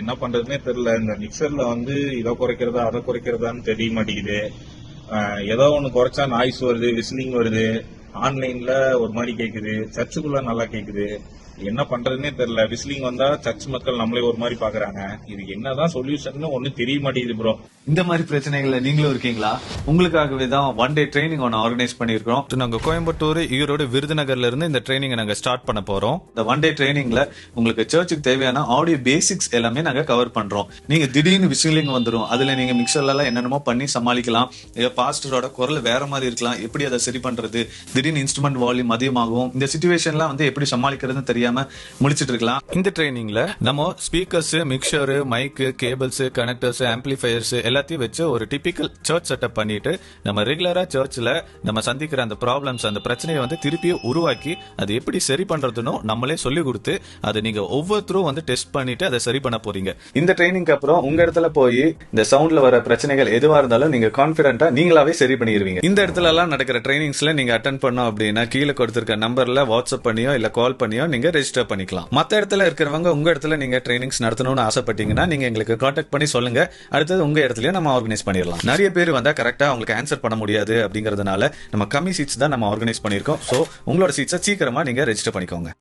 என்ன பண்றதுன்னே தெரியல. இந்த மிக்சர்ல வந்து இதை குறைக்கிறதா அதை குறைக்கிறதான்னு தெரிய மாட்டேங்குது. ஏதோ ஒண்ணு குறைச்சா நாய்ஸ் வருது, விசிலிங் வருது, ஆன்லைன்ல ஒரு மாதிரி கேக்குது, சர்ச்சுக்குள்ள நல்லா கேக்குது. என்ன பண்றதுன்னே தெரியல. விசிலிங் வந்தா சர்ச் மக்கள் நம்மளே ஒரு மாதிரி பாக்குறாங்க. இது என்னதான் சொல்யூஷன் ஒன்னும் தெரிய மாட்டேங்குது ப்ரோ. இந்த மாதிரி பிரச்சனைகள்ல நீங்களும் இருக்கீங்களா? உங்களுக்காகவே தான் ஒன் டே ட்ரைனிங் ஒன்று ஆர்கனைஸ் பண்ணிருக்கோம். நாங்க கோயம்புத்தூர், ஈரோடு, விருதுநகர்ல இருந்து இந்த ட்ரைனிங் நாங்க ஸ்டார்ட் பண்ண போறோம். இந்த ஒன் டே ட்ரைனிங்ல உங்களுக்கு சர்ச்சுக்கு தேவையான ஆடியோ பேசிக்ஸ் எல்லாமே நாங்க கவர் பண்றோம். நீங்க திடீர்னு விசிலிங் வந்துடும், அதுல நீங்க மிக்சர்ல எல்லாம் என்னென்னமோ பண்ணி சமாளிக்கலாம். பாஸ்டரோட குரல் வேற மாதிரி இருக்கலாம், எப்படி அதை சரி பண்றது, திடீர்னு இன்ஸ்ட்ருமெண்ட் வால்யூம் அதிகமாகும், இந்த சிச்சுவேஷன்லாம் வந்து எப்படி சமாளிக்கிறதுன்னு தெரியாம முடிச்சிட்டு இருக்கலாம். இந்த ட்ரைனிங்ல நம்ம speakers, mixer, mic, cables, connectors, amplifiers எல்லாத்தையும் வச்சு ஒரு டிபிக்கல் சர்ச் செட்டப் பண்ணிட்டு நம்ம ரெகுலரா சர்ச்ல நம்ம சந்திக்கிற அந்த ப்ராப்ளம்ஸ், அந்த பிரச்சனையை வந்து திருப்பி உருவாக்கி அது எப்படி சரி பண்றதுன்னு நம்மளே சொல்லி கொடுத்து அதை நீங்க ஒவ்வொருத்தரும் வந்து டெஸ்ட் பண்ணிட்டு அதை சரி பண்ண போறீங்க. இந்த ட்ரைனிங்க்கு அப்புறம் உங்க இடத்துல போய் இந்த சவுண்ட்ல வர பிரச்சனைகள் எதுவா இருந்தாலும் நீங்க கான்பிடென்ட்டா நீங்களாவே சரி பண்ணிடுவீங்க. இந்த இடத்துல எல்லாம் நடக்கிற ட்ரைனிங்ஸ்ல நீங்க அட்டென்ட் பண்ணோம் அப்படின்னா கீழே கொடுத்திருக்க நம்பர்ல வாட்ஸ்அப் பண்ணியோ இல்ல கால் பண்ணியோ நீங்க ரெஜிஸ்டர் பண்ணிக்கலாம். மத்த இடத்துல இருக்கிறவங்க உங்க இடத்துல நீங்க ட்ரைனிங்ஸ் நடத்தணும்னு ஆசைப்பட்டீங்கன்னா நீங்க எங்களுக்கு கான்டாக்ட் பண்ணி சொல்லுங்க. அடுத்தது உங்க இடத்துலயே நம்ம ஆர்கனைஸ் பண்ணிடலாம். நிறைய பேர் வந்தா கரெக்டா உங்களுக்கு ஆன்சர் பண்ண முடியாது அப்படிங்கறதுனால நம்ம கம்மி சீட்ஸ் தான் நம்ம ஆர்கனைஸ் பண்ணிருக்கோம். சோ உங்களோட சீட்ஸை சீக்கிரமா நீங்க ரெஜிஸ்டர் பண்ணிக்கோங்க.